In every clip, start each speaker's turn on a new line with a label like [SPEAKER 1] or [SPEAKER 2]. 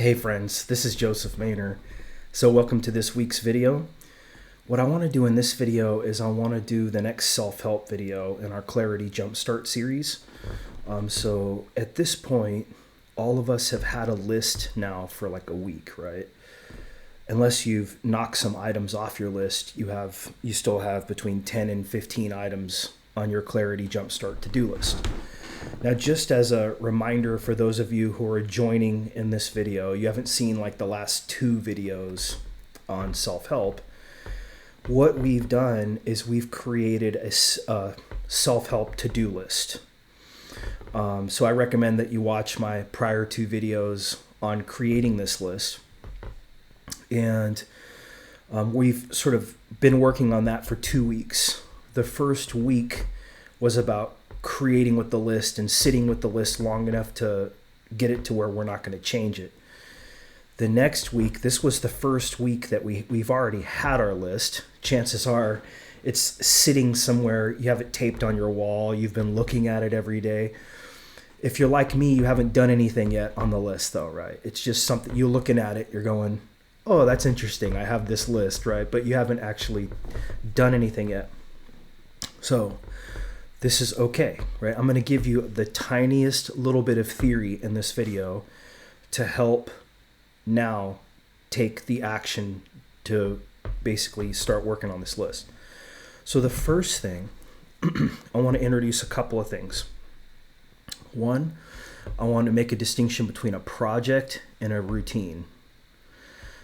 [SPEAKER 1] Hey friends, this is Joseph Maynor. So welcome to this week's video. What I want to do in this video is I want to do the next self-help video in our Clarity Jumpstart series. So at this point, all of us have had a list now for like a week, right? Unless you've knocked some items off your list, you still have between 10 and 15 items on your Clarity Jumpstart to-do list. Now, just as a reminder for those of you who are joining in this video, you haven't seen like the last two videos on self-help. What we've done is we've created a self-help to-do list. So I recommend that you watch my prior two videos on creating this list. And we've sort of been working on that for 2 weeks. The first week was about creating with the list and sitting with the list long enough to get it to where we're not going to change it. The next week, this was the first week that we've already had our list. Chances are it's sitting somewhere. You have it taped on your wall. You've been looking at it every day. If you're like me, you haven't done anything yet on the list though, right? It's just something, you're looking at it, you're going, oh, that's interesting. I have this list, right? But you haven't actually done anything yet. So this is okay, right? I'm going to give you the tiniest little bit of theory in this video to help now take the action to basically start working on this list. So the first thing, I want to introduce a couple of things. One, I want to make a distinction between a project and a routine.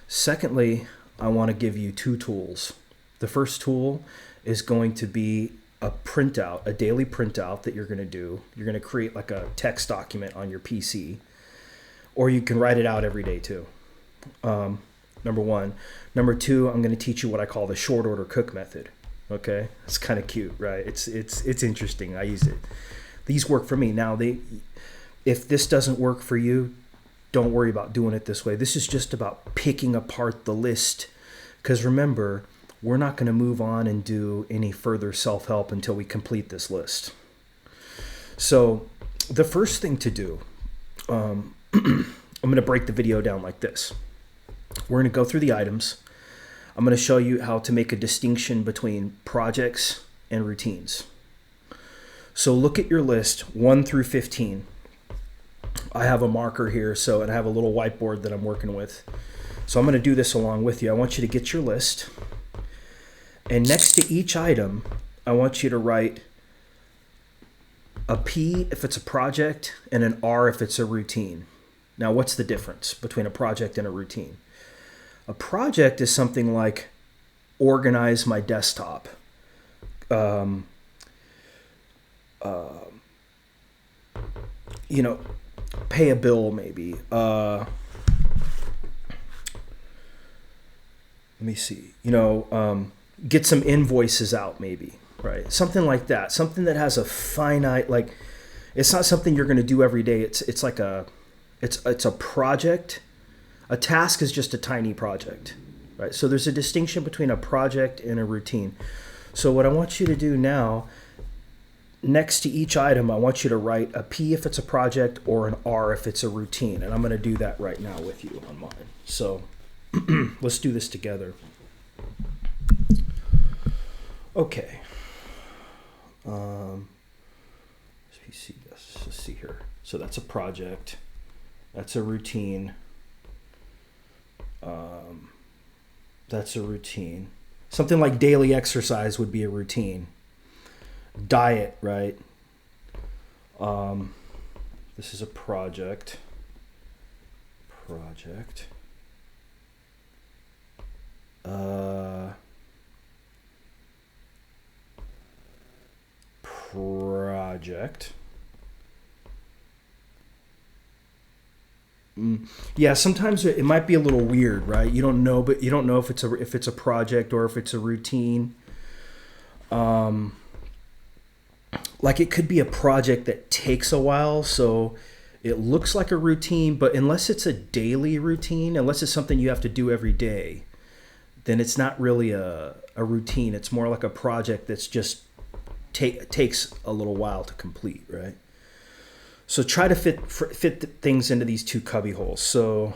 [SPEAKER 1] Secondly, I want to give you two tools. The first tool is going to be a printout, a daily printout that you're going to do. You're going to create like a text document on your PC, or you can write it out every day too. Number one. Number two, I'm going to teach you what I call the short order cook method. Okay, it's kind of cute, right? It's interesting. I use it. These work for me. Now, if this doesn't work for you, don't worry about doing it this way. This is just about picking apart the list, because remember, we're not going to move on and do any further self-help until we complete this list. So the first thing to do, I'm going to break the video down like this. We're going to go through the items. I'm going to show you how to make a distinction between projects and routines. So look at your list 1 through 15. I have a marker here, and I have a little whiteboard that I'm working with. So I'm going to do this along with you. I want you to get your list. And next to each item, I want you to write a P if it's a project and an R if it's a routine. Now, what's the difference between a project and a routine? A project is something like organize my desktop, pay a bill maybe. Let me see. Get some invoices out maybe, right? Something like that. Something that has a finite, like, it's not something you're going to do every day. It's like it's a project. A task is just a tiny project, right? So there's a distinction between a project and a routine. So what I want you to do now, next to each item, I want you to write a P if it's a project or an R if it's a routine. And I'm going to do that right now with you on mine. So let's do this together. Okay. Let's see here. So that's a project. That's a routine. That's a routine. Something like daily exercise would be a routine. Diet, right? This is a project. Project. Yeah, sometimes it might be a little weird, right? You don't know if it's a project or if it's a routine. Like it could be a project that takes a while, so it looks like a routine, but unless it's a daily routine, unless it's something you have to do every day, then it's not really a routine. It's more like a project that's just takes a little while to complete, right? So try to fit things into these two cubby holes. So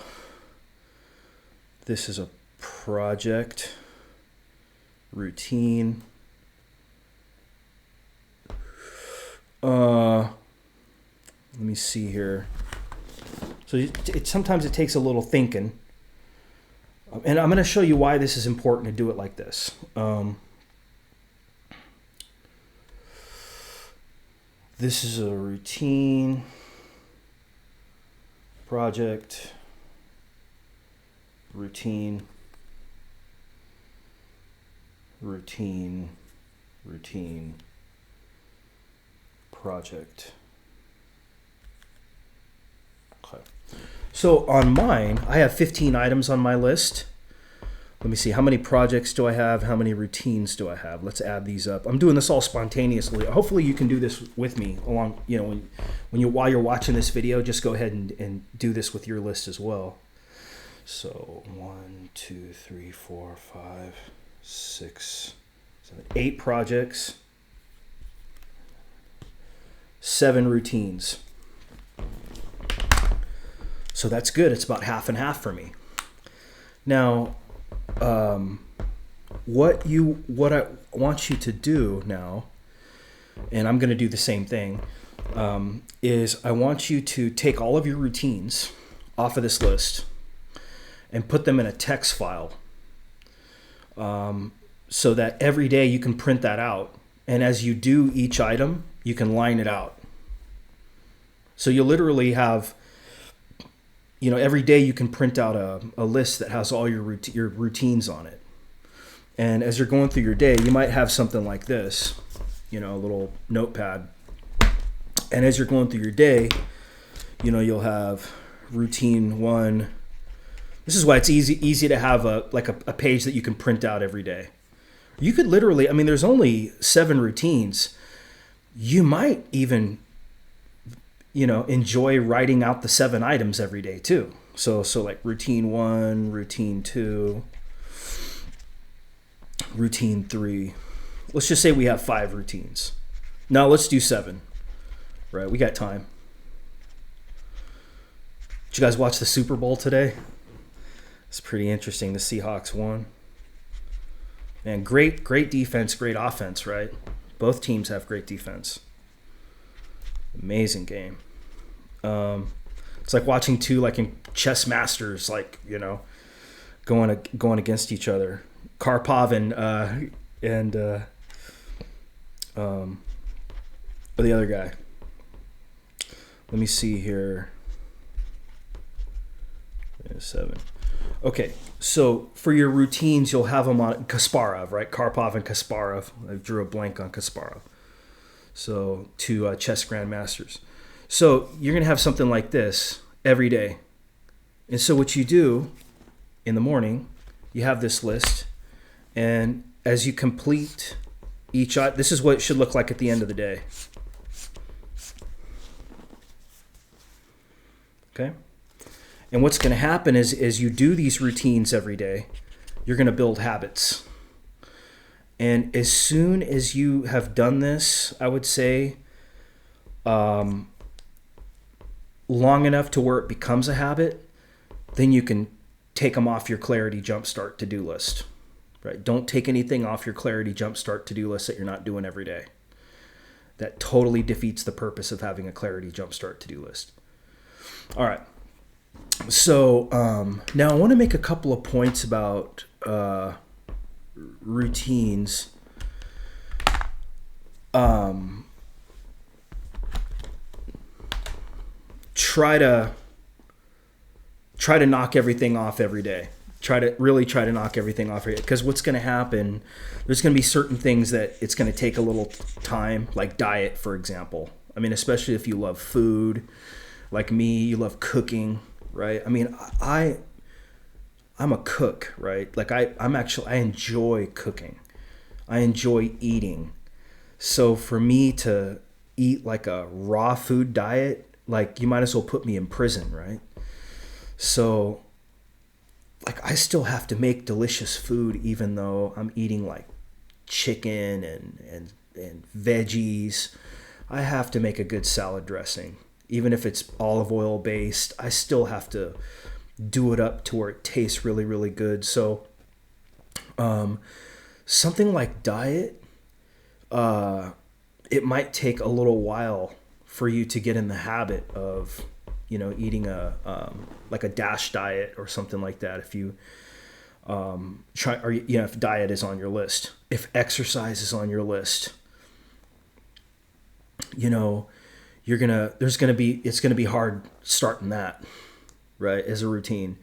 [SPEAKER 1] This is a project, routine. Let me see here. So sometimes it takes a little thinking. And I'm going to show you why this is important to do it like this. This is a routine, project, routine, routine, routine, project. Okay. So on mine, I have 15 items on my list. Let me see, how many projects do I have? How many routines do I have? Let's add these up. I'm doing this all spontaneously. Hopefully you can do this with me along, while you're watching this video, just go ahead and do this with your list as well. So 1, 2, 3, 4, 5, 6, 7, 8 projects, 7 routines. So that's good. It's about half and half for me. Now, what I want you to do now, and I'm going to do the same thing, is I want you to take all of your routines off of this list and put them in a text file, so that every day you can print that out, and as you do each item, you can line it out. So you literally have, every day you can print out a list that has all your routines on it. And as you're going through your day, you might have something like this, a little notepad. And as you're going through your day, you'll have routine 1. This is why it's easy to have a page that you can print out every day. You could literally, there's only 7 routines. You might even, enjoy writing out the 7 items every day too. So like routine 1, routine 2, routine 3. Let's just say we have 5 routines. Now let's do 7. Right, we got time. Did you guys watch the Super Bowl today? It's pretty interesting. The Seahawks won. Man, great defense, great offense, right? Both teams have great defense. Amazing game. It's like watching two, like in chess masters, going against each other. Karpov and the other guy. Let me see here. 7. Okay, so for your routines, you'll have them on Kasparov, right? Karpov and Kasparov. I drew a blank on Kasparov. So 2 chess grandmasters. So you're going to have something like this every day. And so what you do in the morning, you have this list. And as you complete each, this is what it should look like at the end of the day. Okay? And what's going to happen is, as you do these routines every day, you're going to build habits. And as soon as you have done this, I would say, long enough to where it becomes a habit, then you can take them off your Clarity Jumpstart to-do list. Right? Don't take anything off your Clarity Jumpstart to-do list that you're not doing every day. That totally defeats the purpose of having a Clarity Jumpstart to-do list. All right. So now I want to make a couple of points about routines. Try to knock everything off every day. Try to knock everything off every day. Because what's going to happen, there's going to be certain things that it's going to take a little time, like diet, for example. Especially if you love food, like me, you love cooking. Right? I'm a cook, right? Like I enjoy cooking. I enjoy eating. So for me to eat like a raw food diet, like you might as well put me in prison, right? So like I still have to make delicious food even though I'm eating like chicken and veggies. I have to make a good salad dressing. Even if it's olive oil based, I still have to do it up to where it tastes really, really good. So something like diet, it might take a little while for you to get in the habit of, eating like a DASH diet or something like that. If you try, or if diet is on your list, if exercise is on your list, it's gonna be hard starting that, right, as a routine.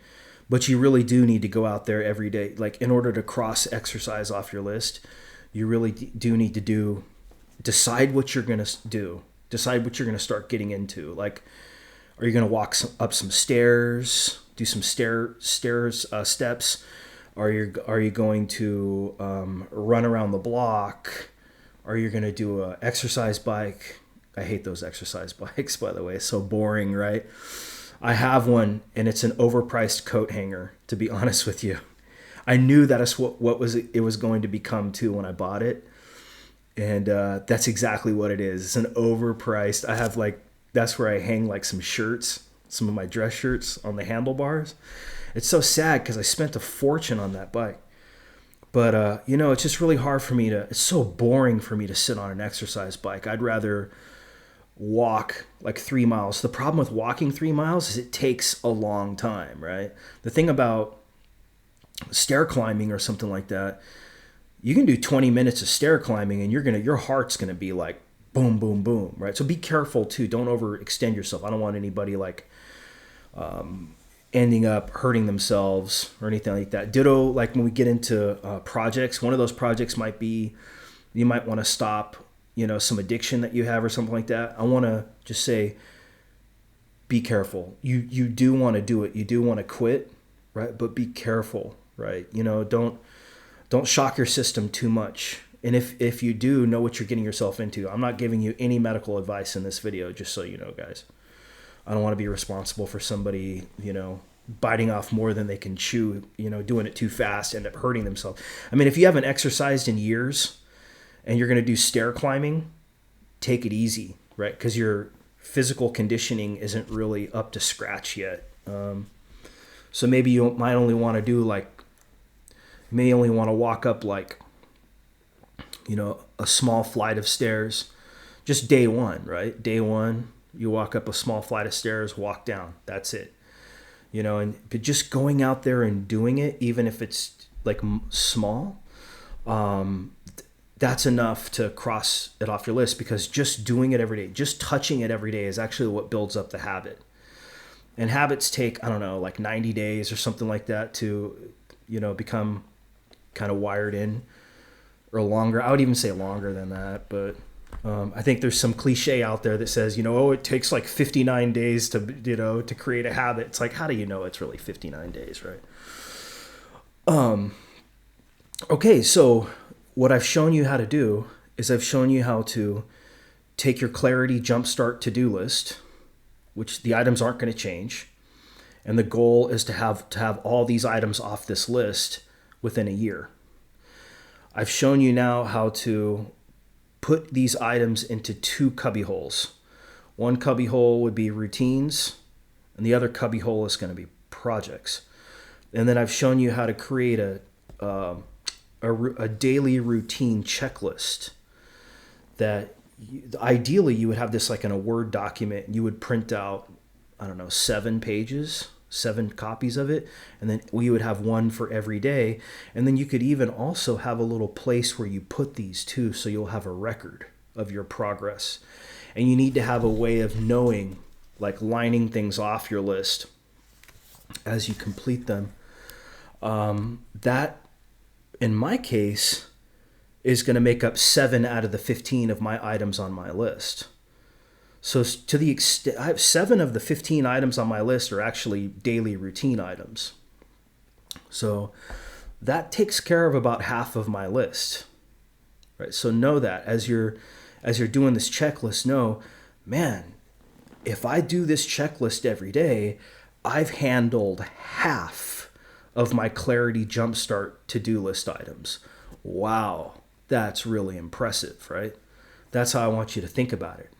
[SPEAKER 1] But you really do need to go out there every day. Like, in order to cross exercise off your list, you really do need to decide what you're going to do. Decide what you're going to start getting into. Like, are you going to walk up some stairs, do some steps? Are you going to run around the block? Are you going to do a exercise bike? I hate those exercise bikes, by the way. It's so boring, right? I have one, and it's an overpriced coat hanger, to be honest with you. I knew that is what it was going to become too when I bought it. And that's exactly what it is. It's an overpriced. I have that's where I hang like some shirts, some of my dress shirts on the handlebars. It's so sad because I spent a fortune on that bike. But, it's just really hard for me it's so boring for me to sit on an exercise bike. I'd rather walk like 3 miles. The problem with walking 3 miles is it takes a long time, right? The thing about stair climbing or something like that, you can do 20 minutes of stair climbing and your heart's going to be like boom, boom, boom, right? So be careful too. Don't overextend yourself. I don't want anybody ending up hurting themselves or anything like that. Ditto, like when we get into projects, one of those projects might be, you might want to stop some addiction that you have or something like that. I want to just say, be careful. You do want to do it. You do want to quit, right? But be careful, right? Don't shock your system too much. And if you do, know what you're getting yourself into. I'm not giving you any medical advice in this video, just so you know, guys. I don't want to be responsible for somebody, biting off more than they can chew, doing it too fast, end up hurting themselves. I mean, if you haven't exercised in years, and you're going to do stair climbing, take it easy, right? Because your physical conditioning isn't really up to scratch yet. So maybe you might only want to do walk up a small flight of stairs. Just day one, right? Day one, you walk up a small flight of stairs, walk down. That's it. But just going out there and doing it, even if it's like small, that's enough to cross it off your list, because just doing it every day, just touching it every day is actually what builds up the habit. And habits take, 90 days or something like that to, become kind of wired in, or longer. I would even say longer than that. But I think there's some cliche out there that says, it takes like 59 days to create a habit. It's like, how do you know it's really 59 days, right? Okay, so what I've shown you how to do is I've shown you how to take your Clarity Jumpstart to-do list, which the items aren't going to change. And the goal is to have all these items off this list within a year. I've shown you now how to put these items into 2 cubby holes. One cubby hole would be routines, and the other cubby hole is going to be projects. And then I've shown you how to create a daily routine checklist that ideally you would have this like in a Word document, and you would print out, 7 pages, 7 copies of it. And then we would have one for every day. And then you could even also have a little place where you put these too, so you'll have a record of your progress. And you need to have a way of knowing, like lining things off your list as you complete them. That, in my case, is going to make up 7 out of the 15 of my items on my list. So to the extent, I have 7 of the 15 items on my list are actually daily routine items. So that takes care of about half of my list, right? So know that as you're doing this checklist, know, man, if I do this checklist every day, I've handled half of my Clarity Jumpstart to-do list items. Wow, that's really impressive, right? That's how I want you to think about it.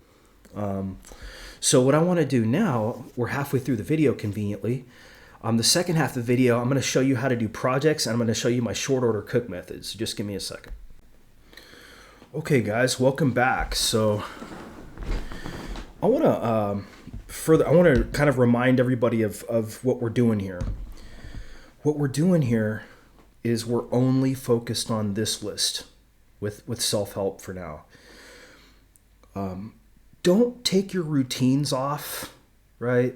[SPEAKER 1] So what I want to do now, we're halfway through the video conveniently. The second half of the video, I'm going to show you how to do projects, and I'm going to show you my short order cook methods. So just give me a second. Okay, guys, welcome back. So I want to kind of remind everybody of what we're doing here. What we're doing here is we're only focused on this list with self-help for now. Don't take your routines off, right?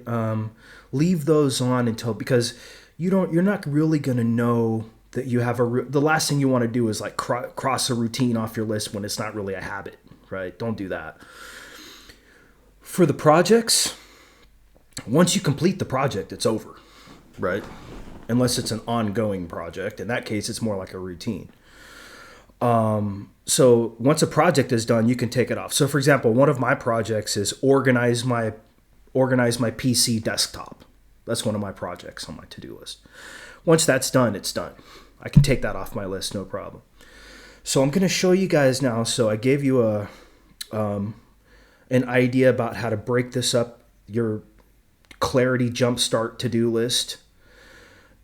[SPEAKER 1] Leave those on because you're not really going to know that you have the last thing you want to do is like cross a routine off your list when it's not really a habit, right? Don't do that. For the projects, once you complete the project, it's over, right? Unless it's an ongoing project. In that case, it's more like a routine. So once a project is done, you can take it off. So for example, one of my projects is organize my PC desktop. That's one of my projects on my to-do list. Once that's done, it's done. I can take that off my list, no problem. So I'm going to show you guys now. So I gave you an idea about how to break this up, your Clarity Jumpstart to-do list,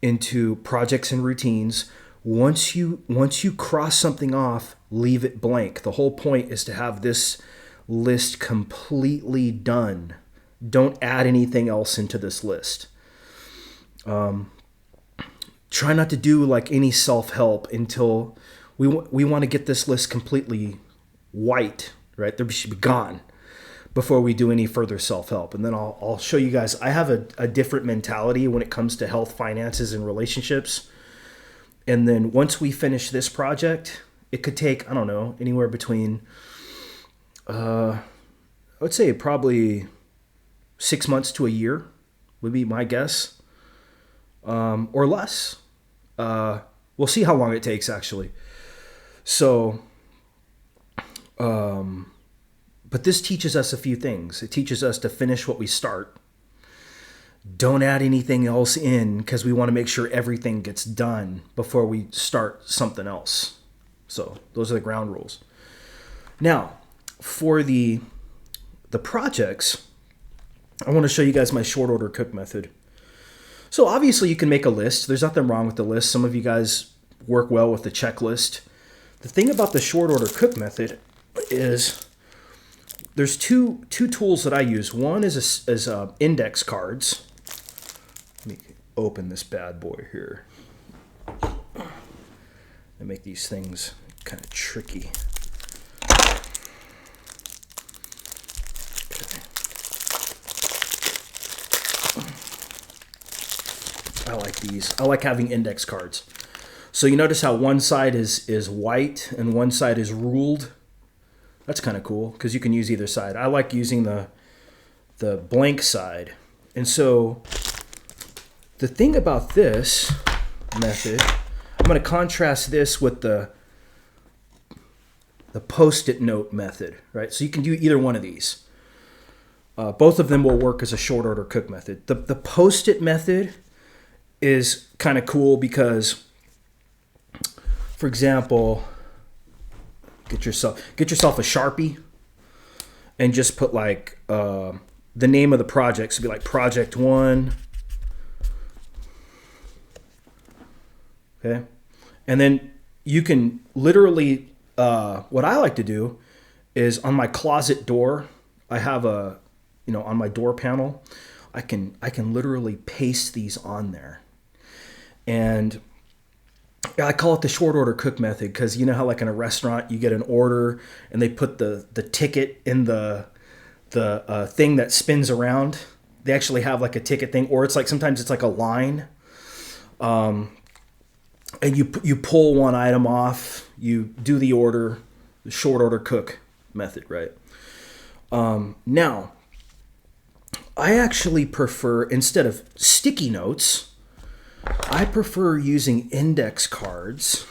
[SPEAKER 1] into projects and routines. Once you cross something off, leave it blank. The whole point is to have this list completely done. Don't add anything else into this list. Try not to do like any self-help until we want to get this list completely white, right? They should be gone before we do any further self-help. And then I'll show you guys. I have a different mentality when it comes to health, finances, and relationships. And then once we finish this project, it could take, I don't know, anywhere between, I would say probably 6 months to a year would be my guess, or less. We'll see how long it takes, actually. So, but this teaches us a few things. It teaches us to finish what we start. Don't add anything else in because we want to make sure everything gets done before we start something else. So those are the ground rules. Now, for the projects, I want to show you guys my short order cook method. So obviously you can make a list. There's nothing wrong with the list. Some of you guys work well with the checklist. The thing about the short order cook method is there's two tools that I use. One is index cards. Let me open this bad boy here. I make these things kind of tricky. I like these. I like having index cards. So you notice how one side is white and one side is ruled. That's kind of cool because you can use either side. I like using the blank side. And so the thing about this method, I'm going to contrast this with the post-it note method, right? So you can do either one of these. Both of them will work as a short order cook method. The post-it method is kind of cool because, for example, get yourself a Sharpie and just put like the name of the project. So it'd be like project 1. Okay. And then you can literally, what I like to do is on my closet door, I have on my door panel, I can literally paste these on there. And I call it the short order cook method because you know how like in a restaurant you get an order and they put the ticket in the thing that spins around. They actually have like a ticket thing, or it's like sometimes it's like a line. And you pull one item off, you do the order, the short order cook method, right? Now, I actually prefer, instead of sticky notes, I prefer using index cards.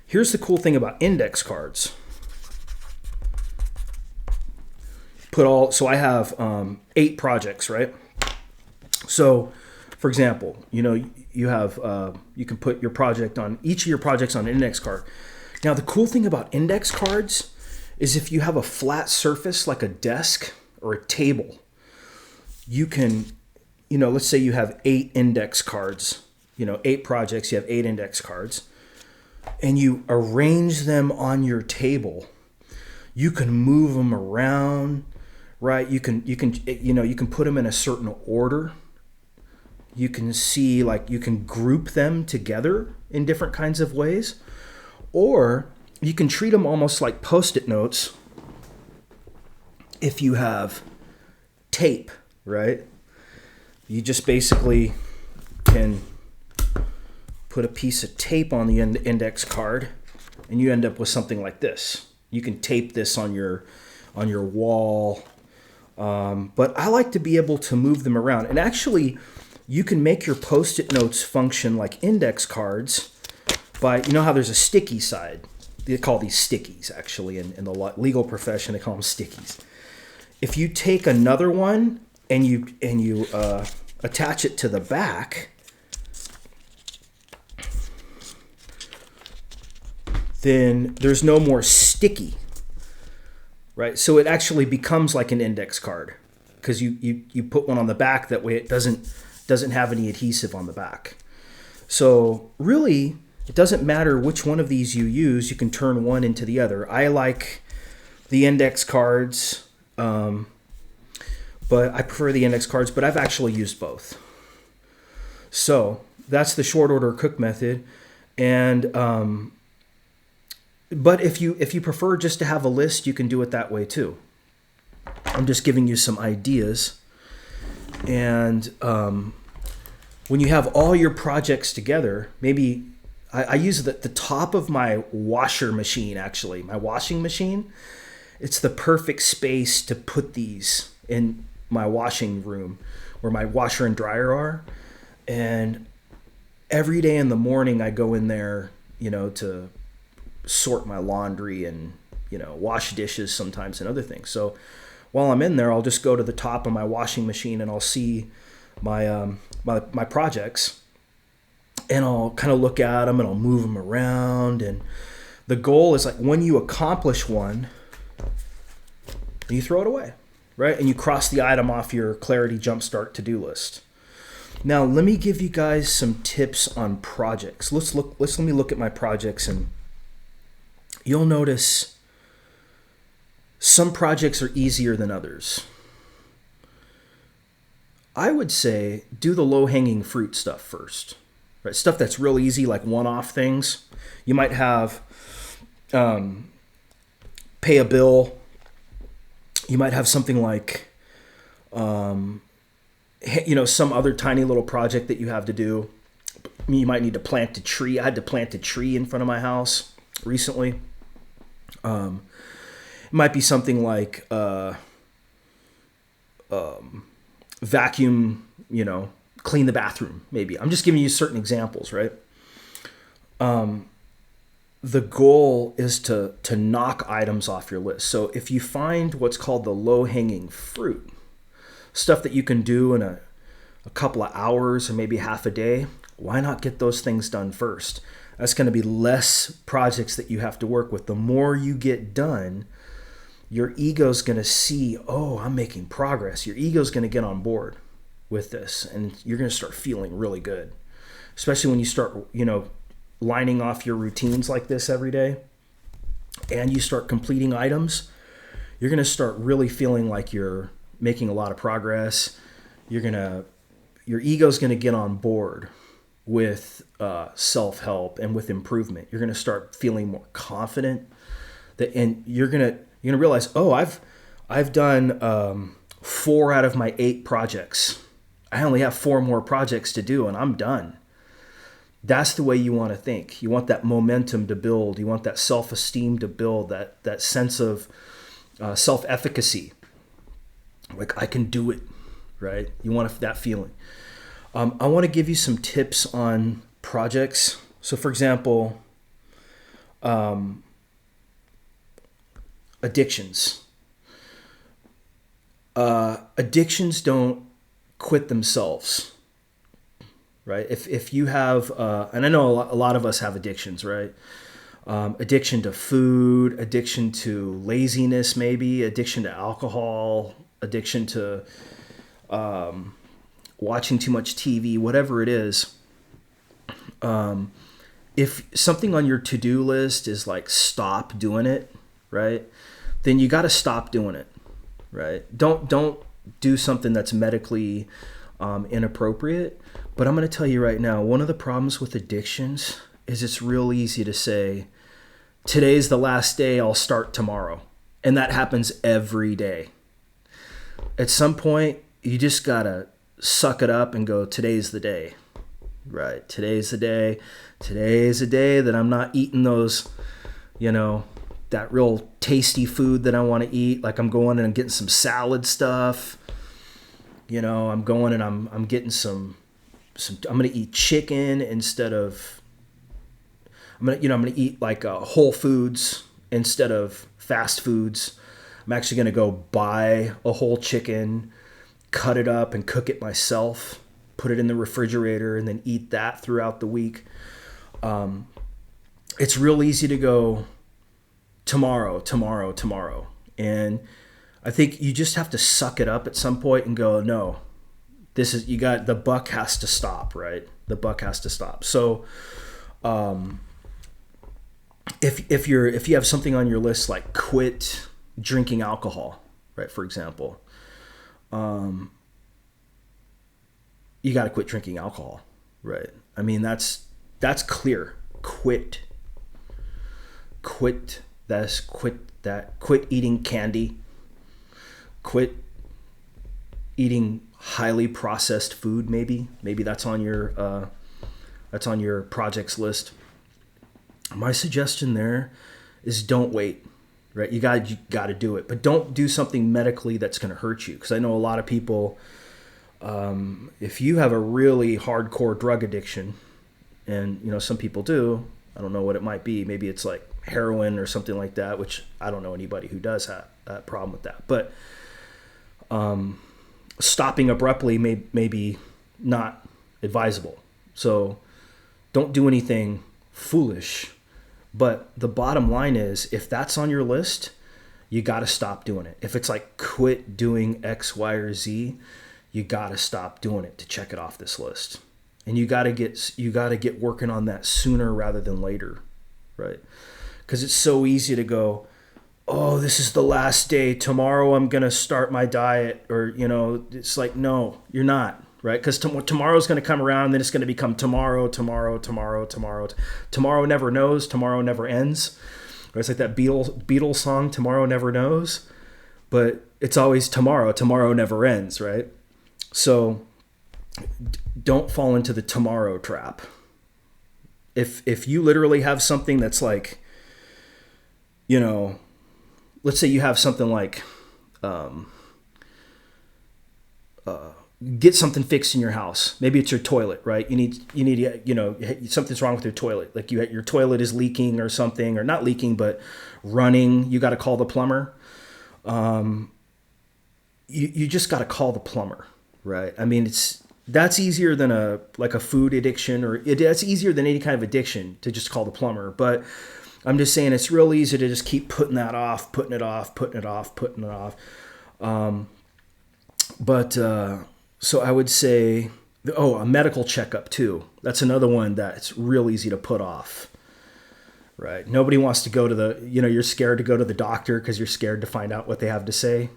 [SPEAKER 1] Here's the cool thing about index cards. So I have 8 projects, right? So, for example, you have you can put your project on each of your projects on an index card. Now, the cool thing about index cards is if you have a flat surface like a desk or a table, you can let's say you have 8 index cards, 8 projects, you have 8 index cards, and you arrange them on your table. You can move them around, right? You can put them in a certain order. You can see, like, you can group them together in different kinds of ways, or you can treat them almost like Post-it notes if you have tape, right? You just basically can put a piece of tape on the index card, and you end up with something like this. You can tape this on your wall, but I like to be able to move them around. And actually, you can make your Post-it notes function like index cards by, how there's a sticky side. They call these stickies, actually, in the legal profession. They call them stickies. If you take another one and you attach it to the back, then there's no more sticky, right? So it actually becomes like an index card because you put one on the back. That way it doesn't have any adhesive on the back. So really, it doesn't matter which one of these you use. You can turn one into the other. I like the index cards, but I prefer the index cards, but I've actually used both. So that's the short order cook method. And but if you prefer just to have a list, you can do it that way too. I'm just giving you some ideas. And when you have all your projects together, maybe I use the top of my washer machine, actually, my washing machine. It's the perfect space to put these in my washing room where my washer and dryer are. And every day in the morning, I go in there, to sort my laundry and, wash dishes sometimes and other things. So while I'm in there, I'll just go to the top of my washing machine and I'll see my my projects, and I'll kind of look at them and I'll move them around. And the goal is, like, when you accomplish one, you throw it away, right? And you cross the item off your Clarity Jumpstart to-do list. Now, let me give you guys some tips on projects. Let me look at my projects, and you'll notice some projects are easier than others. I would say do the low-hanging fruit stuff first, right? Stuff that's real easy, like one-off things. You might have pay a bill. You might have something like, some other tiny little project that you have to do. You might need to plant a tree. I had to plant a tree in front of my house recently. It might be something like vacuum, clean the bathroom, maybe. I'm just giving you certain examples, right? The goal is to knock items off your list. So if you find what's called the low-hanging fruit, stuff that you can do in a couple of hours or maybe half a day, why not get those things done first? That's going to be less projects that you have to work with. The more you get done, your ego's going to see, oh, I'm making progress. Your ego's going to get on board with this, and you're going to start feeling really good, especially when you start, lining off your routines like this every day, and you start completing items. You're going to start really feeling like you're making a lot of progress. Your ego's going to get on board with self-help and with improvement. You're going to start feeling more confident, and you're going to realize, oh, I've done 4 out of my 8 projects. I only have 4 more projects to do, and I'm done. That's the way you want to think. You want that momentum to build. You want that self-esteem to build, that sense of self-efficacy. Like, I can do it, right? You want that feeling. I want to give you some tips on projects. So, for example, addictions. Addictions don't quit themselves, right? If you have, and I know a lot of us have addictions, right? Addiction to food, addiction to laziness, maybe addiction to alcohol, addiction to watching too much TV, whatever it is, if something on your to-do list is like stop doing it, right? Then you got to stop doing it, right? Don't do something that's medically inappropriate. But I'm going to tell you right now, one of the problems with addictions is it's real easy to say, today's the last day, I'll start tomorrow. And that happens every day. At some point, you just got to suck it up and go, today's the day, right? Today's the day. Today's the day that I'm not eating those, that real tasty food that I want to eat. Like I'm going and I'm getting some salad stuff. I'm going and I'm getting some I'm going to eat chicken instead of, I'm going to eat like whole foods instead of fast foods. I'm actually going to go buy a whole chicken, cut it up and cook it myself, put it in the refrigerator and then eat that throughout the week. It's real easy to go tomorrow. And I think you just have to suck it up at some point and go, no, the buck has to stop, right? The buck has to stop. So, if you have something on your list, like quit drinking alcohol, right? For example, you got to quit drinking alcohol, right? I mean, that's clear. Quit eating candy, quit eating highly processed food. Maybe that's on your projects list. My suggestion there is don't wait, right? You got to do it, but don't do something medically that's going to hurt you. Because I know a lot of people, if you have a really hardcore drug addiction, and some people do, I don't know what it might be. Maybe it's like heroin or something like that, which I don't know anybody who does have that problem with that. But stopping abruptly may be not advisable. So don't do anything foolish. But the bottom line is, if that's on your list, you got to stop doing it. If it's like quit doing X, Y, or Z, you got to stop doing it to check it off this list. And you got to get working on that sooner rather than later, right? Because it's so easy to go, oh, this is the last day. Tomorrow I'm going to start my diet. Or, it's like, no, you're not, right? Because tomorrow's going to come around and then it's going to become tomorrow. Tomorrow never knows. Tomorrow never ends. Right? It's like that Beatles song, Tomorrow Never Knows. But it's always tomorrow. Tomorrow never ends, right? So don't fall into the tomorrow trap. If you literally have something that's like, let's say you have something like, get something fixed in your house. Maybe it's your toilet, right? You need, something's wrong with your toilet. Like your toilet is leaking or something, or not leaking, but running. You got to call the plumber. You just got to call the plumber, right? I mean, that's easier than a food addiction, or that's easier than any kind of addiction to just call the plumber. But I'm just saying it's real easy to just keep putting it off. So I would say, a medical checkup too. That's another one that's real easy to put off, right? Nobody wants to go to you're scared to go to the doctor because you're scared to find out what they have to say.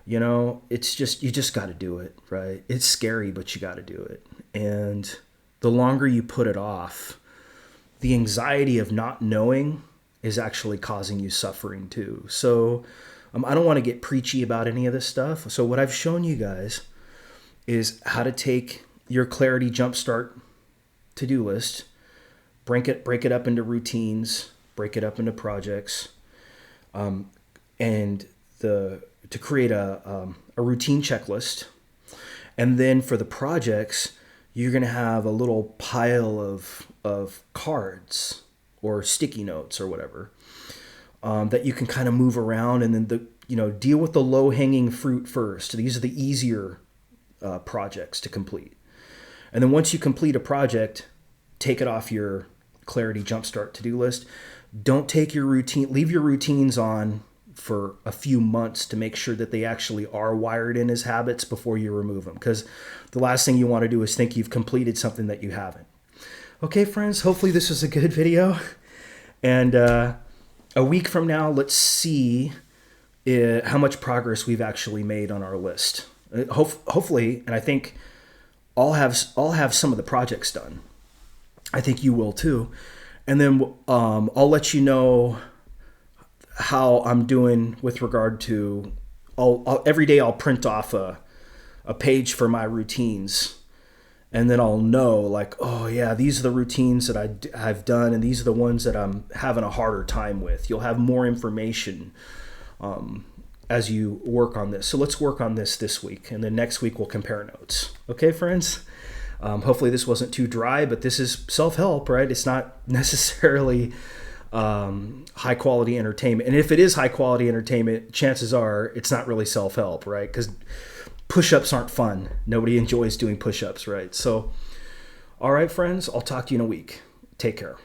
[SPEAKER 1] It's just, you just got to do it, right? It's scary, but you got to do it. And the longer you put it off, the anxiety of not knowing is actually causing you suffering too. So I don't want to get preachy about any of this stuff. So what I've shown you guys is how to take your Clarity Jumpstart to-do list, break it up into routines, break it up into projects, and to create a routine checklist. And then for the projects, you're going to have a little pile of cards or sticky notes or whatever that you can kind of move around, and then deal with the low-hanging fruit first. These are the easier projects to complete. And then once you complete a project, take it off your Clarity Jumpstart to-do list. Don't take your routine, leave your routines on for a few months to make sure that they actually are wired in as habits before you remove them. Because the last thing you want to do is think you've completed something that you haven't. Okay, friends, hopefully this was a good video. And a week from now, let's see how much progress we've actually made on our list. Hopefully, and I think I'll have some of the projects done. I think you will too. And then I'll let you know how I'm doing with regard to, every day I'll print off a page for my routines. And then I'll know, like, oh yeah, these are the routines that I've done, and these are the ones that I'm having a harder time with. You'll have more information as you work on this. So let's work on this week, and then next week we'll compare notes. Okay, friends? Hopefully this wasn't too dry, but this is self-help, right? It's not necessarily high quality entertainment. And if it is high quality entertainment, chances are it's not really self-help, right? Because push-ups aren't fun. Nobody enjoys doing push-ups, right? So, all right, friends, I'll talk to you in a week. Take care.